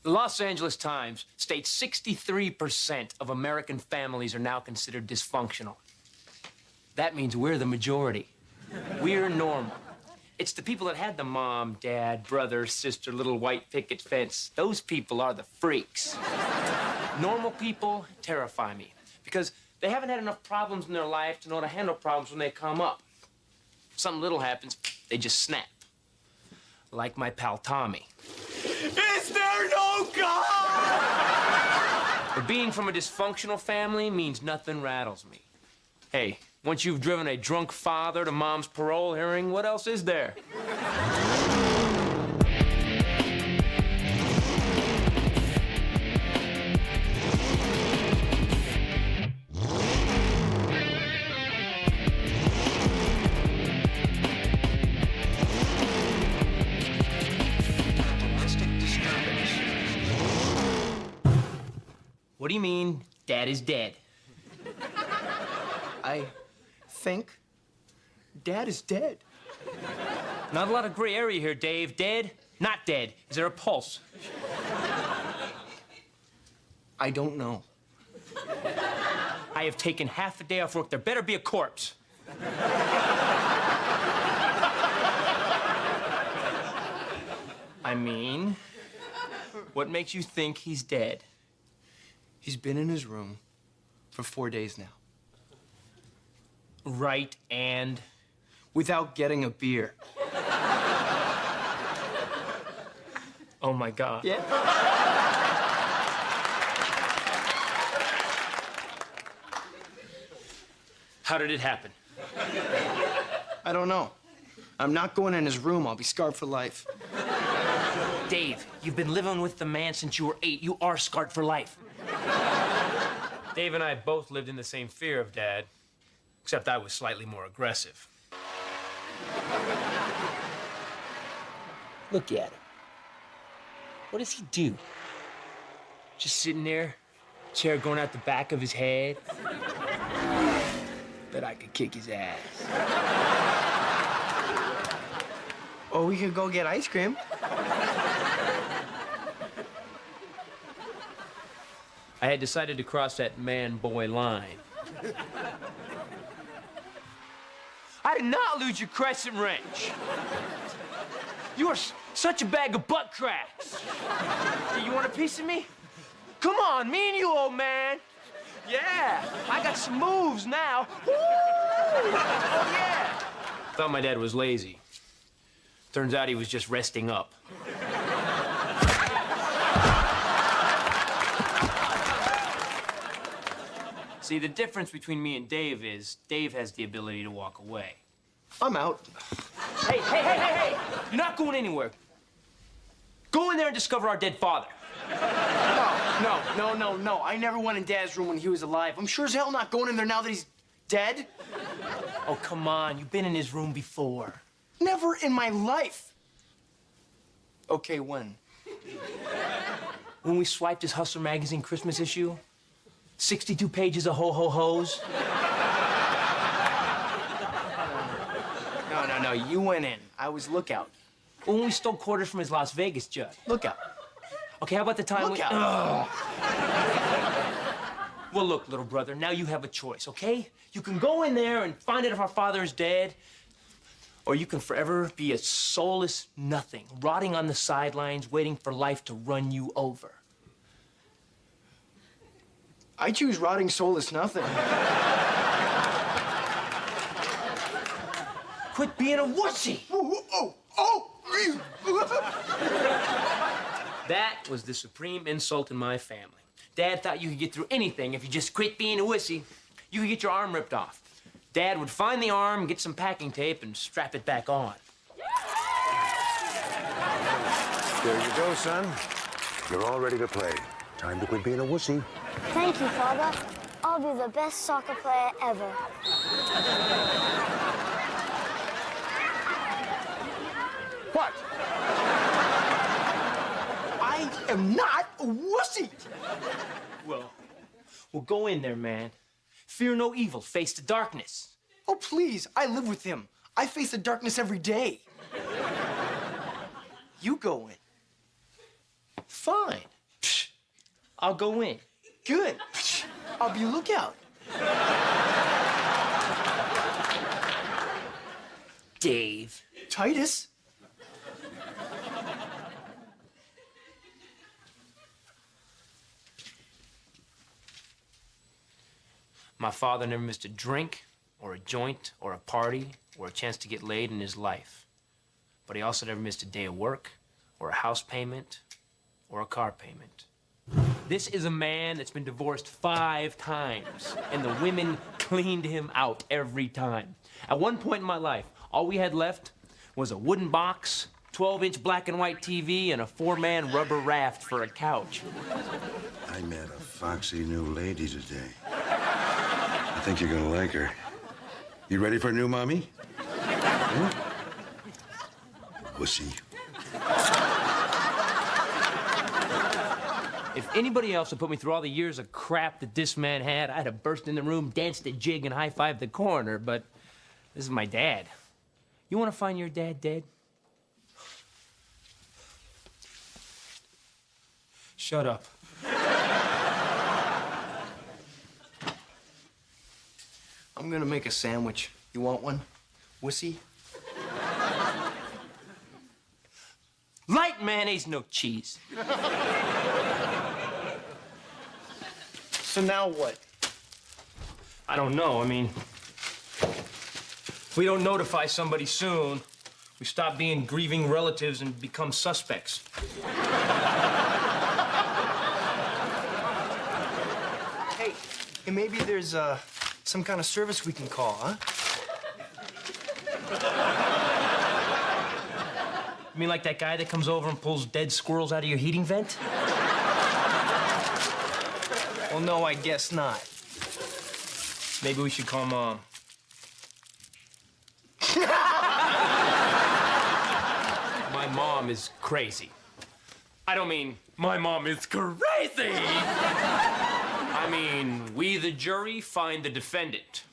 The Los Angeles Times states 63% of American families are now considered dysfunctional. That means we're the majority. We're normal. It's the people that had the mom, dad, brother, sister, little white picket fence. Those people are the freaks. Normal people terrify me because they haven't had enough problems in their life to know how to handle problems when they come up. Something little happens, they just snap. Like my pal Tommy. Is there no God? But being from a dysfunctional family means nothing rattles me. Hey, once you've driven a drunk father to mom's parole hearing, what else is there? What do you mean, Dad is dead? I think Dad is dead. Not a lot of gray area here, Dave. Dead, not dead. Is there a pulse? I don't know. I have taken half a day off work. There better be a corpse. I mean, what makes you think he's dead? He's been in his room for 4 days now. Right, and? Without getting a beer. Oh, my God. Yeah. How did it happen? I don't know. I'm not going in his room. I'll be scarred for life. Dave, you've been living with the man since you were 8. You are scarred for life. Dave and I both lived in the same fear of Dad, except I was slightly more aggressive. Look at him. What does he do? Just sitting there, chair going out the back of his head. Bet I could kick his ass. Or we could go get ice cream. I had decided to cross that man-boy line. I did not lose your crescent wrench. You are such a bag of butt cracks. You want a piece of me? Come on, me and you, old man. Yeah, I got some moves now. Woo! Oh, yeah. Thought my dad was lazy. Turns out he was just resting up. See, the difference between me and Dave is Dave has the ability to walk away. I'm out. Hey! You're not going anywhere. Go in there and discover our dead father. No. I never went in Dad's room when he was alive. I'm sure as hell not going in there now that he's dead. Oh, come on. You've been in his room before. Never in my life. Okay, when? When we swiped his Hustler magazine Christmas issue, 62 pages of ho-ho-hos. No, you went in. I was lookout. When we stole quarters from his Las Vegas jug. Lookout. Okay, how about the time Lookout. Well, look, little brother, now you have a choice, okay? You can go in there and find out if our father is dead, or you can forever be a soulless nothing, rotting on the sidelines, waiting for life to run you over. I choose rotting soulless nothing. Quit being a wussy. That was the supreme insult in my family. Dad thought you could get through anything if you just quit being a wussy. You could get your arm ripped off. Dad would find the arm, get some packing tape, and strap it back on. There you go, son. You're all ready to play. Time to quit being a wussy. Thank you, Father. I'll be the best soccer player ever. What? I am not a wussy. Well, go in there, man. Fear no evil, face the darkness. Oh, please. I live with him. I face the darkness every day. You go in. Fine. Psh, I'll go in. Good. I'll be lookout. Dave. Titus? My father never missed a drink, or a joint, or a party, or a chance to get laid in his life. But he also never missed a day of work, or a house payment, or a car payment. This is a man that's been divorced 5 times, and the women cleaned him out every time. At one point in my life, all we had left was a wooden box, 12-inch black and white TV, and a 4-man rubber raft for a couch. I met a foxy new lady today. I think you're gonna like her. You ready for a new mommy? Hmm? Pussy. If anybody else had put me through all the years of crap that this man had, I'd have burst in the room, danced a jig, and high-fived the coroner, but this is my dad. You want to find your dad dead? Shut up. I'm gonna make a sandwich. You want one? Wussy? Light mayonnaise, no cheese. So now what? I don't know. I mean, if we don't notify somebody soon, we stop being grieving relatives and become suspects. Hey, maybe there's some kind of service we can call, huh? You mean like that guy that comes over and pulls dead squirrels out of your heating vent? Well, no, I guess not. Maybe we should call Mom. My mom is crazy. I don't mean my mom is crazy. I mean, we, the jury, find the defendant.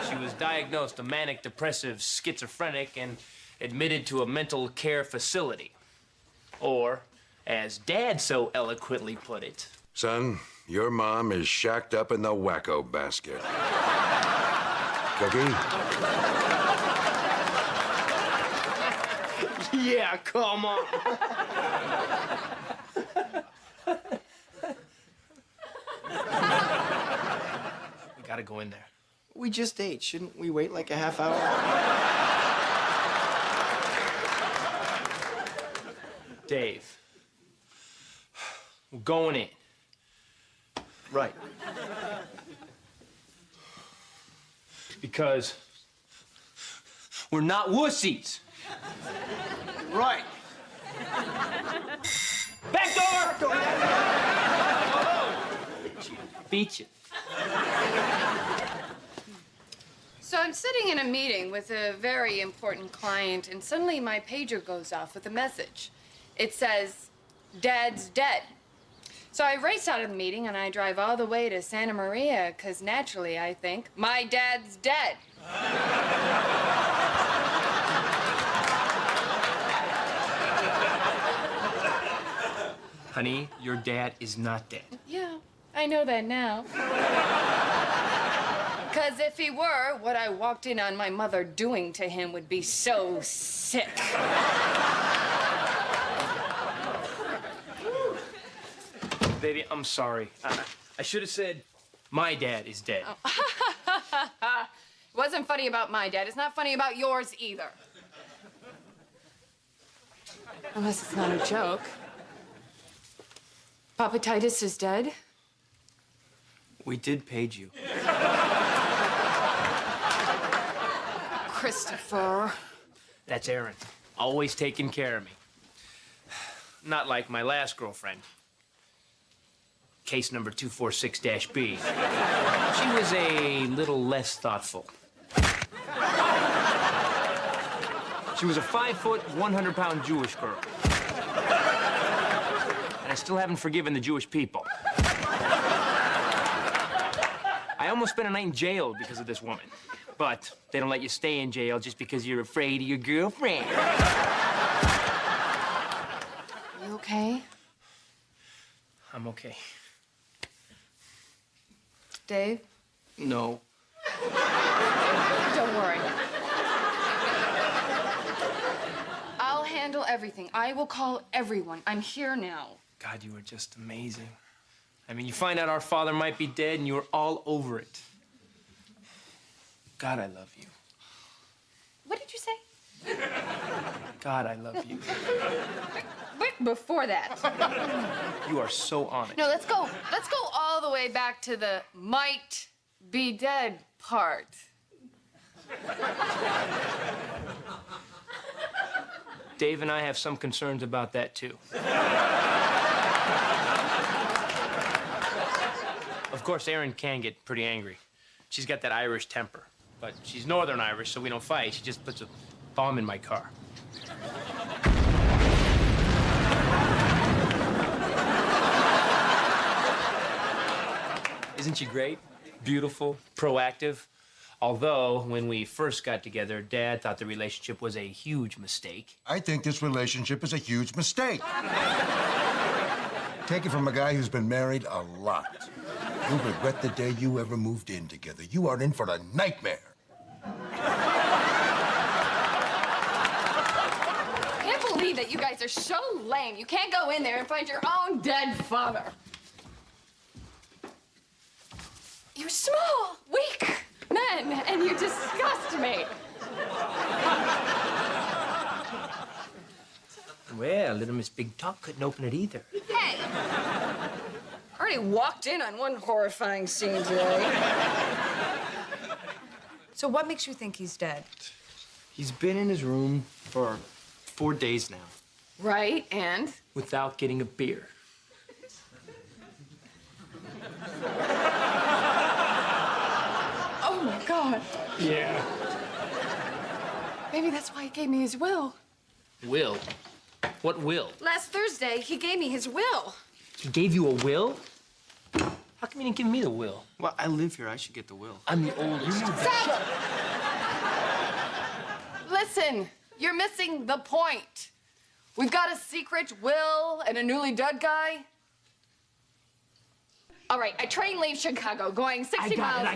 She was diagnosed a manic depressive schizophrenic and admitted to a mental care facility. Or, as Dad so eloquently put it, Son, your mom is shacked up in the wacko basket. Cookie? Yeah, come on. we gotta go in there. We just ate. Shouldn't we wait like a half hour? Dave, we're going in. Right. Because we're not wussies. Right. Back door! Beat you. So I'm sitting in a meeting with a very important client, and suddenly my pager goes off with a message. It says, "Dad's dead." So I race out of the meeting and I drive all the way to Santa Maria, because naturally I think, my dad's dead. Honey, your dad is not dead. Yeah, I know that now. Because if he were, what I walked in on my mother doing to him would be so sick. Baby, I'm sorry. I should have said, my dad is dead. It wasn't funny about my dad. It's not funny about yours either. Unless it's not a joke. Papa Titus is dead? We did page you. Christopher. That's Erin. Always taking care of me. Not like my last girlfriend. Case number 246-B. She was a little less thoughtful. She was a 5-foot, 100-pound Jewish girl. And I still haven't forgiven the Jewish people. I almost spent a night in jail because of this woman. But they don't let you stay in jail just because you're afraid of your girlfriend. You okay? I'm okay. Dave, No. don't worry. I'll handle everything. I will call everyone. I'm here now. God, you were just amazing. I mean, you find out our father might be dead, and you were all over it. God, I love you. What did you say? God, I love you. Wait, before that. You are so on it. No, let's go. Let's go all the way back to the might be dead part. Dave and I have some concerns about that, too. Of course, Erin can get pretty angry. She's got that Irish temper. But she's Northern Irish, so we don't fight. She just puts a bomb in my car. Isn't she great? Beautiful, proactive. Although, when we first got together, Dad thought the relationship was a huge mistake. I think this relationship is a huge mistake. Take it from a guy who's been married a lot. You'll regret the day you ever moved in together. You are in for a nightmare. I can't believe that you guys are so lame. You can't go in there and find your own dead father. You're small, weak men, and you disgust me. Well, little Miss Big Talk couldn't open it either. Hey! I already walked in on one horrifying scene today. So what makes you think he's dead? He's been in his room for 4 days now. Right, and? Without getting a beer. Oh, my God. Yeah. Maybe that's why he gave me his will. Will? What will? Last Thursday, he gave me his will. He gave you a will? How come you didn't give me the will? Well, I live here. I should get the will. I'm the oldest. Stop! Listen, you're missing the point. We've got a secret will and a newly dead guy. All right, a train leaves Chicago going 60 miles.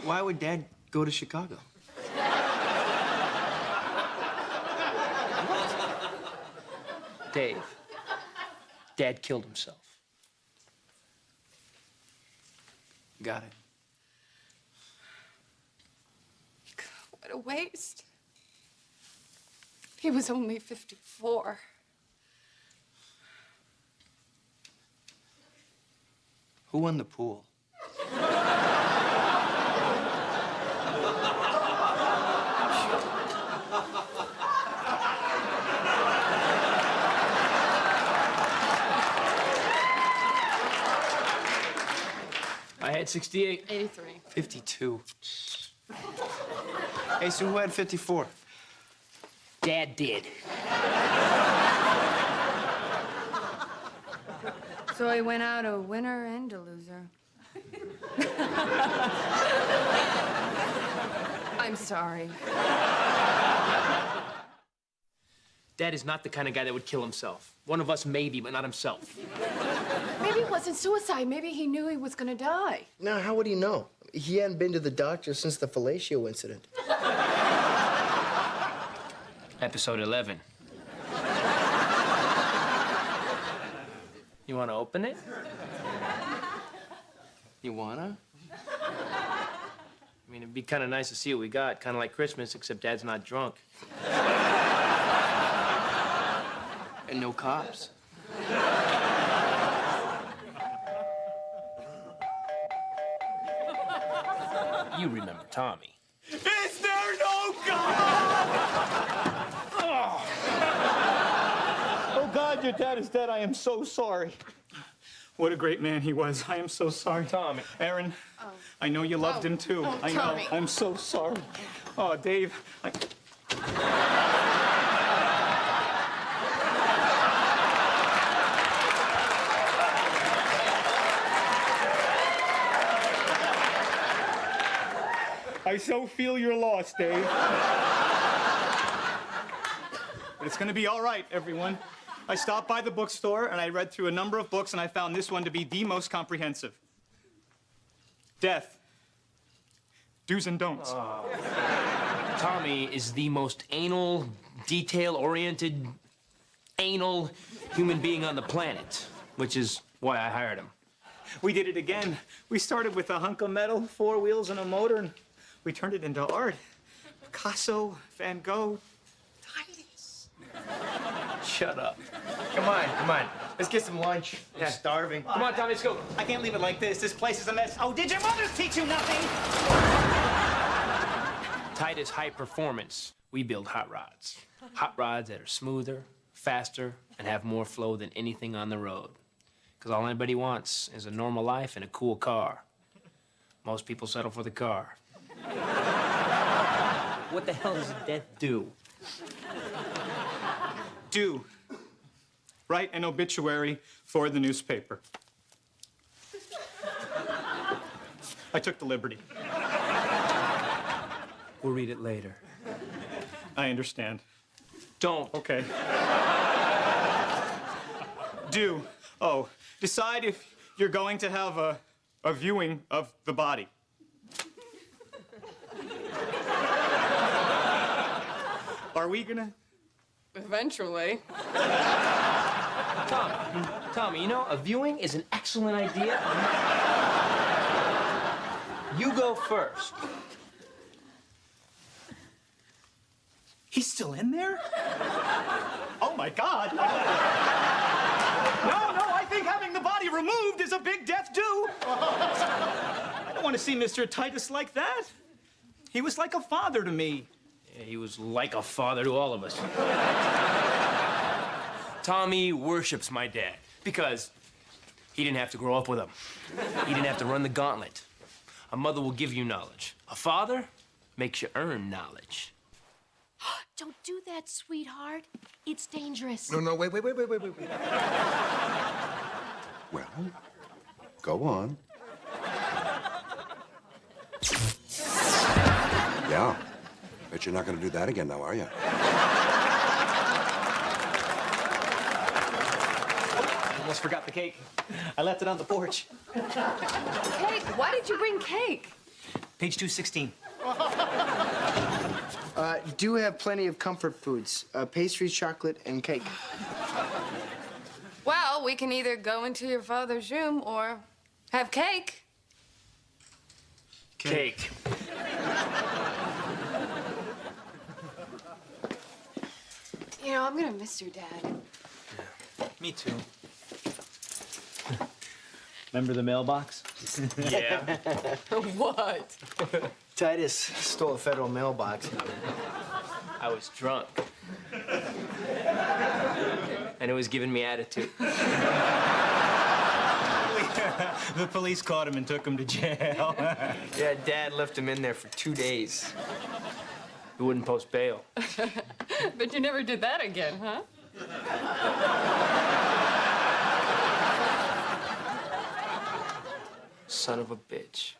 Why would Dad go to Chicago? Dave, Dad killed himself. Got it. What a waste. He was only 54. Who won the pool? I had 68. 83. 52. Hey, so who had 54? Dad did. So he went out a winner and a loser. I'm sorry. Dad is not the kind of guy that would kill himself. One of us maybe, but not himself. Maybe it wasn't suicide. Maybe he knew he was gonna die. Now, how would he know? He hadn't been to the doctor since the fellatio incident. Episode 11. You want to open it? You wanna? I mean, it'd be kind of nice to see what we got. Kind of like Christmas, except Dad's not drunk. And no cops. You remember Tommy. Is there no God? Oh, God, your dad is dead. I am so sorry. What a great man he was. I am so sorry. Tommy. Erin, I know you loved him, too. I know. Tommy. I'm so sorry. Oh, Dave. I so feel your loss, Dave. But it's gonna be all right, everyone. I stopped by the bookstore and I read through a number of books and I found this one to be the most comprehensive. Death. Do's and don'ts. Tommy is the most anal, detail-oriented, anal human being on the planet, which is why I hired him. We did it again. We started with a hunk of metal, 4 wheels, and a motor, and we turned it into art. Picasso, Van Gogh, Titus. Shut up. Come on. Let's get some lunch. I'm starving. Come on, Tommy, let's go. I can't leave it like this. This place is a mess. Oh, did your mothers teach you nothing? Titus High Performance. We build hot rods. Hot rods that are smoother, faster, and have more flow than anything on the road. Because all anybody wants is a normal life and a cool car. Most people settle for the car. What the hell does death do? Do. Write an obituary for the newspaper. I took the liberty. We'll read it later. I understand. Don't. Okay. Do. Oh, decide if you're going to have a viewing of the body. Are we gonna? Eventually. Tommy, you know, a viewing is an excellent idea. You go first. He's still in there? Oh, my God. No, I think having the body removed is a big death do. I don't want to see Mr. Titus like that. He was like a father to me. Yeah, he was like a father to all of us. Tommy worships my dad because he didn't have to grow up with him. He didn't have to run the gauntlet. A mother will give you knowledge. A father makes you earn knowledge. Don't do that, sweetheart. It's dangerous. No, wait. Well, go on. Yeah. Bet you're not going to do that again now, are you? Almost forgot the cake. I left it on the porch. Cake? Why did you bring cake? Page 216. Do have plenty of comfort foods. Pastries, chocolate, and cake. Well, we can either go into your father's room or have cake. Cake. You know, I'm gonna miss your dad. Me too. Remember the mailbox? Yeah. What? Titus stole a federal mailbox. I was drunk. And it was giving me attitude. The police caught him and took him to jail. Yeah, Dad left him in there for 2 days. He wouldn't post bail. But you never did that again, huh? Son of a bitch.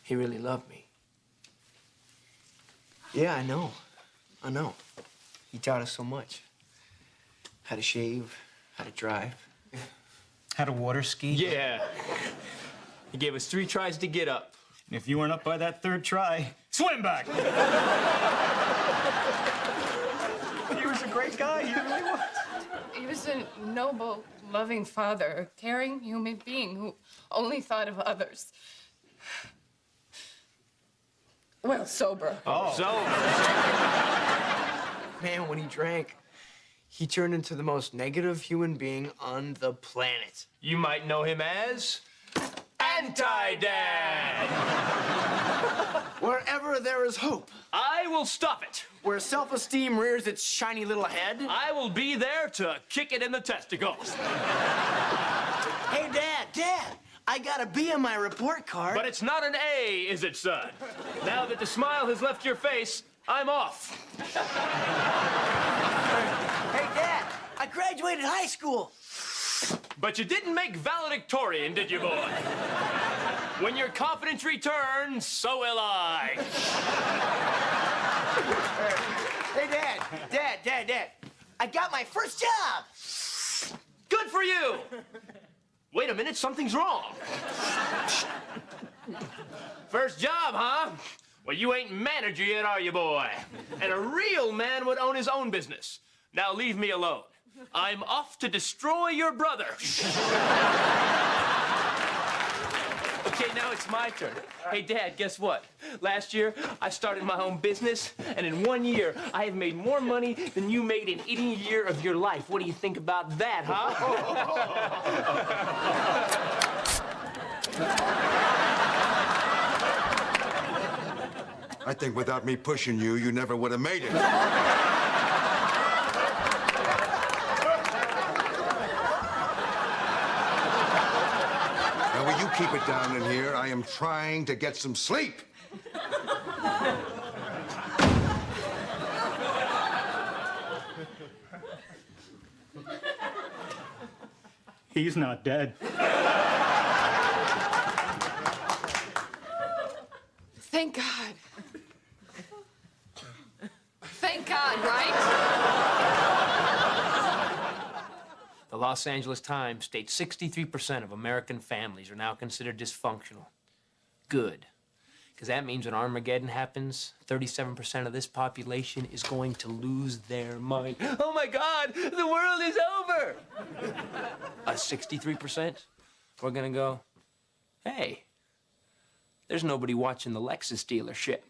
He really loved me. Yeah, I know. He taught us so much. How to shave, how to drive. Had a water ski? Yeah. He gave us 3 tries to get up. And if you weren't up by that 3rd try, swim back! He was a great guy, he really was. He was a noble, loving father, a caring human being who only thought of others. Well, sober. Oh. So, Man, when he drank, he turned into the most negative human being on the planet. you might know him as Anti-Dad. Wherever there is hope, I will stop it. where self-esteem rears its shiny little head. I will be there to kick it in the testicles. Hey, Dad, I got a B on my report card. But it's not an A, is it, son? Now that the smile has left your face, I'm off. Hey, Dad, I graduated high school. But you didn't make valedictorian, did you, boy? When your confidence returns, so will I. Hey, Dad. I got my first job. Good for you. Wait a minute, something's wrong. First job, huh? Well, you ain't manager yet, are you, boy? And a real man would own his own business. Now leave me alone. I'm off to destroy your brother. Okay, now it's my turn. Hey, Dad, guess what? Last year, I started my own business, and in 1 year, I have made more money than you made in any year of your life. What do you think about that, huh? I think without me pushing you, you never would have made it. Now, will you keep it down in here? I am trying to get some sleep. He's not dead. Thank God. Thank God, right? The Los Angeles Times states 63% of American families are now considered dysfunctional. Good. Because that means when Armageddon happens, 37% of this population is going to lose their mind. Oh my God, the world is over! 63%, we're gonna go, hey, there's nobody watching the Lexus dealership.